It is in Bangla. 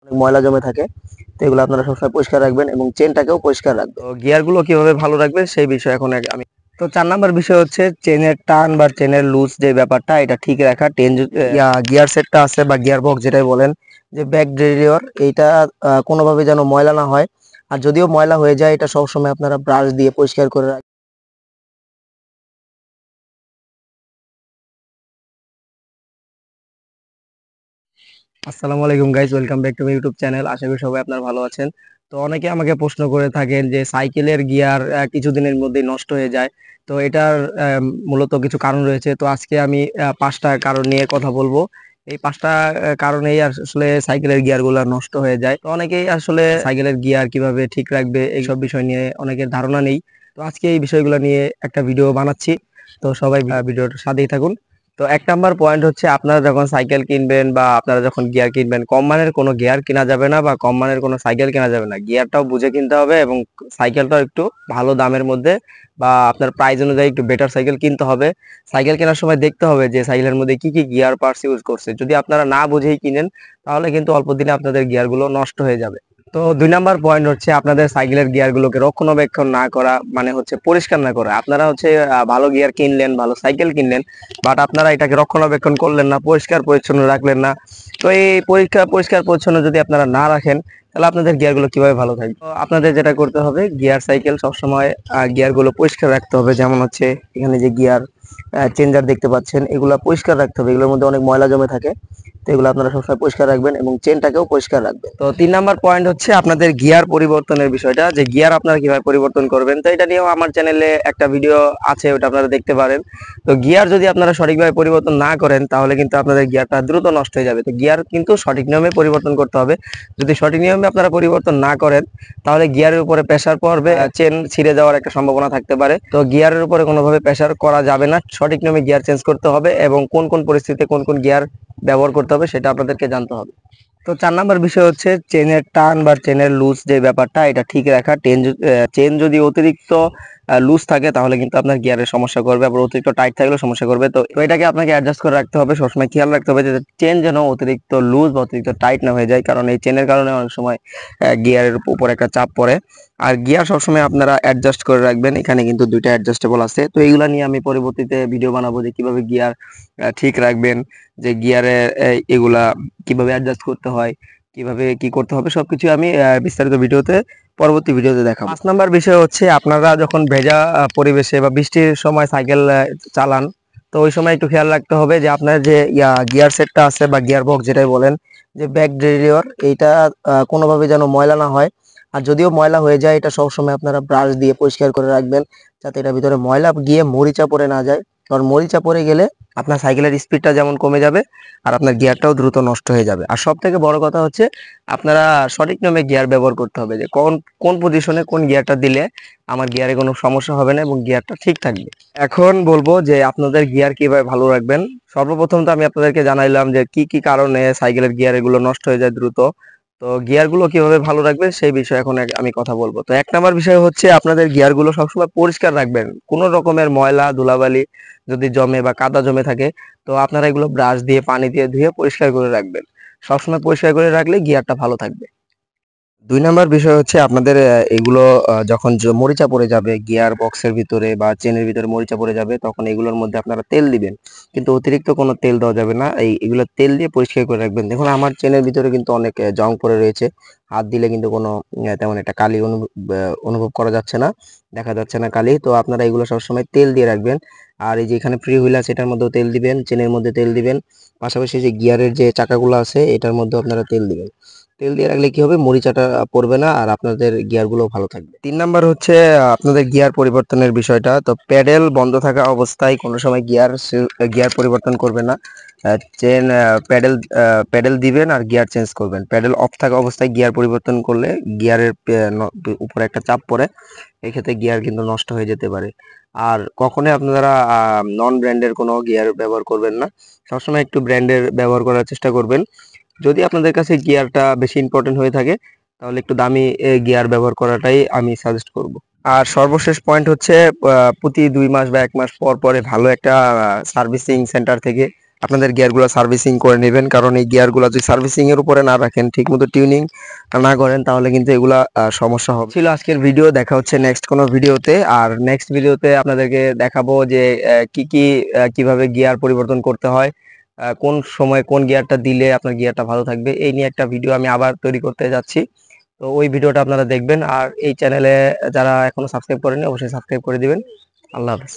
অনেক ময়লা জমে থাকে। তো এগুলো আপনারা সবসময় পরিষ্কার রাখবেন এবং চেনটাকেও পরিষ্কার রাখবেন। তো গিয়ার গুলো কিভাবে ভালো রাখবেন সেই বিষয়ে এখন আমি তো 4 নাম্বার বিষয় হচ্ছে চেনের টান বা চেনের লুজ যে ব্যাপারটা এটা ঠিক রাখা। গিয়ার সেটটা আছে বা গিয়ার বক্স যেটাই বলেন, যে ব্যাক ডেরিয়র এইটা কোনোভাবে যেন ময়লা না হয়। আর যদিও ময়লা হয়ে যায় এটা সবসময় আপনারা ব্রাশ দিয়ে পরিষ্কার করে রাখবেন। আসসালামু আলাইকুম guys, welcome back to my YouTube channel. আশা করি সবাই আপনারা ভালো আছেন। তো অনেকে আমাকে প্রশ্ন করে থাকেন যে সাইকেলের গিয়ার কিছুদিনের মধ্যেই নষ্ট হয়ে যায়। তো এটার মূলত কিছু কারণ রয়েছে। তো আজকে আমি 5টা কারণ নিয়ে কথা বলবো। এই 5টা কারণেই আসলে সাইকেলের গিয়ার গুলা নষ্ট হয়ে যায়। তো অনেকেই আসলে সাইকেলের গিয়ার কিভাবে ঠিক রাখবে এইসব বিষয় নিয়ে অনেকের ধারণা নেই। তো আজকে এই বিষয়গুলো নিয়ে একটা ভিডিও বানাচ্ছি। তো সবাই ভিডিওটার সাথেই থাকুন। তো 1 নাম্বার পয়েন্ট হচ্ছে, আপনারা যখন সাইকেল কিনবেন বা আপনারা যখন গিয়ার কিনবেন, কম মানের কোনো গিয়ার কেনা যাবে না বা কম মানের কোনো সাইকেল কেনা যাবে না। গিয়ারটাও বুঝে কিনতে হবে এবং সাইকেলটাও একটু ভালো দামের মধ্যে বা আপনার প্রাইস অনুযায়ী একটু বেটার সাইকেল কিনতে হবে। সাইকেল কেনার সময় দেখতে হবে যে সাইকেলের মধ্যে কি কি গিয়ার পার্টস ইউজ করছে। যদি আপনারা না বুঝেই কিনেন তাহলে কিন্তু অল্প দিনে আপনাদের গিয়ারগুলো নষ্ট হয়ে যাবে। তো 2 নাম্বার পয়েন্ট হচ্ছে, আপনাদের সাইকেলের গিয়ারগুলোকে রক্ষণাবেক্ষণ না করা, মানে হচ্ছে পরিষ্কার না করা। আপনারা হচ্ছে ভালো গিয়ার কিনলেন, ভালো সাইকেল কিনলেন, বাট আপনারা এটাকে রক্ষণাবেক্ষণ করলেন না, পরিষ্কার পরিচ্ছন্ন রাখলেন না। তো এই পরিষ্কার পরিচ্ছন্ন যদি আপনারা না রাখেন তাহলে আপনাদের গিয়ারগুলো কিভাবে ভালো থাকবে? তো আপনাদের যেটা করতে হবে, গিয়ার সাইকেল সবসময় গিয়ারগুলো পরিষ্কার রাখতে হবে। যেমন হচ্ছে এখানে যে গিয়ার চেঞ্জার দেখতে পাচ্ছেন, এগুলো পরিষ্কার রাখতে হবে। এগুলোর মধ্যে অনেক ময়লা জমে থাকে। তো এগুলো আপনারা সবসময় পরিষ্কার রাখবেন এবং চেনটাকেও পরিষ্কার রাখবেন। তো 3 নাম্বার পয়েন্ট হচ্ছে আপনাদের গিয়ার পরিবর্তনের বিষয়টা, যে গিয়ার আপনারা কিভাবে পরিবর্তন করবেন। তো এটা নিয়েও আমার চ্যানেলে একটা ভিডিও আছে, ওটা আপনারা দেখতে পারেন। তো গিয়ার যদি আপনারা সঠিকভাবে পরিবর্তন না করেন তাহলে কিন্তু আপনাদের গিয়ারটা দ্রুত নষ্ট হয়ে যাবে। তো গিয়ার কিন্তু সঠিক নিয়মে পরিবর্তন করতে হবে। যদি সঠিক নিয়মে আপনারা পরিবর্তন না করেন তাহলে গিয়ারের উপরে প্রেসার পড়বে, চেন ছিঁড়ে যাওয়ার একটা সম্ভাবনা থাকতে পারে। তো গিয়ারের উপরে কোনোভাবে প্রেসার করা যাবে না। সঠিক নিয়মে গিয়ার চেঞ্জ করতে হবে এবং কোন কোন পরিস্থিতিতে কোন কোন গিয়ার ব্যবহার করতে হবে সেটা আপনাদেরকে জানতে হবে। তো 4 নাম্বার বিষয় হচ্ছে চেনের টান বা চেনের লুজ যে ব্যাপারটা এটা ঠিক রাখা। চেন যদি অতিরিক্ত লুজ থাকে তাহলে কিন্তু আপনার গিয়ারের সমস্যা করবে, আবার অতিরিক্ত টাইট থাকলেও সমস্যা করবে। তো এটাকে আপনাকে অ্যাডজাস্ট করে রাখতে হবে, সবসময় খেয়াল রাখতে হবে যে চেন যেন অতিরিক্ত লুজ বা অতিরিক্ত টাইট না হয়ে যায়, কারণ এই চেনের কারণে অনেক সময় গিয়ারের উপর একটা চাপ পড়ে। আর গিয়ার সবসময় আপনারা অ্যাডজাস্ট করে রাখবেন। এখানে কিন্তু 2টা অ্যাডজাস্টেবল আছে। তো এইগুলা নিয়ে আমি পরবর্তীতে ভিডিও বানাবো যে কিভাবে গিয়ার ঠিক রাখবেন, যে গিয়ারে এগুলা কিভাবে অ্যাডজাস্ট করতে হয়, কিভাবে কি করতে হবে, সবকিছু আমি বিস্তারিত ভিডিওতে পরবর্তী ভিডিওতে দেখাবো। 5 নাম্বার বিষয় হচ্ছে, আপনারা যখন ভেজা পরিবেশে বা বৃষ্টির সময় সাইকেল চালান, তো ওই সময় একটু খেয়াল রাখতে হবে যে আপনার যে গিয়ার সেটটা আছে বা গিয়ার বক্স যেটাই বলেন, যে ব্যাক ডেরিয়র এইটা কোনোভাবে যেন ময়লা না হয়। আর যদিও ময়লা হয়ে যায় এটা সবসময় আপনারা ব্রাশ দিয়ে পরিষ্কার করে রাখবেন, যাতে এটার ভিতরে ময়লা গিয়ে মরিচা পড়ে না যায়। কারণ মরিচা পড়ে গেলে আপনার সাইকেলের স্পিডটা যেমন কমে যাবে আর আপনার গিয়ারটাও দ্রুত নষ্ট হয়ে যাবে। আর সব থেকে বড় কথা হচ্ছে, আপনারা সঠিক নিয়মে গিয়ার ব্যবহার করতে হবে, যে কোন কোন পজিশনে কোন গিয়ারটা দিলে আমার গিয়ারে কোনো সমস্যা হবে না এবং গিয়ারটা ঠিক থাকবে। এখন বলবো যে আপনাদের গিয়ার কিভাবে ভালো রাখবেন। সর্বপ্রথম তো আমি আপনাদেরকে জানাইলাম যে কি কি কারণে সাইকেলের গিয়ার এগুলো নষ্ট হয়ে যায় দ্রুত। তো গিয়ার গুলো কিভাবে ভালো রাখবেন সেই বিষয়ে এখন আমি কথা বলবো। তো 1 নাম্বার বিষয় হচ্ছে, আপনাদের গিয়ার গুলো সবসময় পরিষ্কার রাখবেন। কোনো রকমের ময়লা ধুলাবালি যদি জমে বা কাদা জমে থাকে, তো আপনারা এগুলো ব্রাশ দিয়ে পানি দিয়ে ধুয়ে পরিষ্কার করে রাখবেন। সবসময় পরিষ্কার করে রাখলে গিয়ারটা ভালো থাকবে। 2 নাম্বার বিষয় হচ্ছে, আপনাদের এগুলো যখন মরিচা পড়ে যাবে গিয়ার বক্সের ভিতরে বা চেনের ভিতরে মরিচা পড়ে যাবে, তখন এগুলোর মধ্যে আপনারা তেল দিবেন। কিন্তু অতিরিক্ত কোনো তেল দেওয়া যাবে না। এগুলো তেল দিয়ে পরিষ্কার করে রাখবেন। দেখুন আমার চেনের ভিতরে কিন্তু অনেক জং পড়ে রয়েছে। হাত দিলে কিন্তু কোনো তেমন একটা কালি অনুভব করা যাচ্ছে না, দেখা যাচ্ছে না কালি। তো আপনারা এগুলো সবসময় তেল দিয়ে রাখবেন। আর এই যে এখানে ফ্রি হুইল আছে এটার মধ্যেও তেল দিবেন, চেনের মধ্যে তেল দিবেন। পাশাপাশি যে গিয়ারের যে চাকাগুলো আছে এটার মধ্যে আপনারা তেল দিবেন। তেল দিয়ে রাখলে কি হবে, মরিচাটা পড়বে না আর আপনাদের গিয়ার গুলো ভালো থাকবে। 3 নাম্বার হচ্ছে আপনাদের গিয়ার পরিবর্তনের বিষয়টা। তো প্যাডেল বন্ধ থাকা অবস্থায় কোনো সময় গিয়ার পরিবর্তন করবে না। চেন প্যাডেল প্যাডেল দিবেন আর গিয়ার চেঞ্জ করবেন। প্যাডেল অফ থাকা অবস্থায় গিয়ার পরিবর্তন করলে গিয়ারের উপরে একটা চাপ পড়ে, এক্ষেত্রে গিয়ার কিন্তু নষ্ট হয়ে যেতে পারে। আর কখনোই আপনারা নন ব্র্যান্ডের কোনো গিয়ার ব্যবহার করবেন না, সবসময় একটু ব্র্যান্ডের ব্যবহার করার চেষ্টা করবেন। যদি আপনাদের কাছে গিয়ারটা বেশি ইম্পর্টেন্ট হয়ে থাকে তাহলে একটু দামি গিয়ার ব্যবহার করাটাই আমি সাজেস্ট করব। আর সর্বশেষ পয়েন্ট হচ্ছে, প্রতি 2 মাস বা 1 মাস পর পরে ভালো একটা সার্ভিসিং সেন্টার থেকে আপনাদের গিয়ারগুলো সার্ভিসিং করে নেবেন, কারণ এই গিয়ারগুলো যদি সার্ভিসিং এর উপরে না রাখেন, ঠিকমতো টিউনিং না করেন, তাহলে কিন্তু এগুলা সমস্যা হবে। ছিল আজকের ভিডিও, দেখা হচ্ছে নেক্সট কোনো ভিডিওতে। আর নেক্সট ভিডিওতে আপনাদেরকে দেখাবো যে কিভাবে গিয়ার পরিবর্তন করতে হয়, কোন সময় কোন গিয়ারটা দিলে আপনার গিয়ারটা ভালো থাকবে, এই নিয়ে একটা ভিডিও আমি আবার তৈরি করতে যাচ্ছি। তো ওই ভিডিওটা আপনারা দেখবেন। আর এই চ্যানেলে যারা এখনো সাবস্ক্রাইব করেনি, অবশ্যই সাবস্ক্রাইব করে দিবেন। আল্লাহ হাফেজ।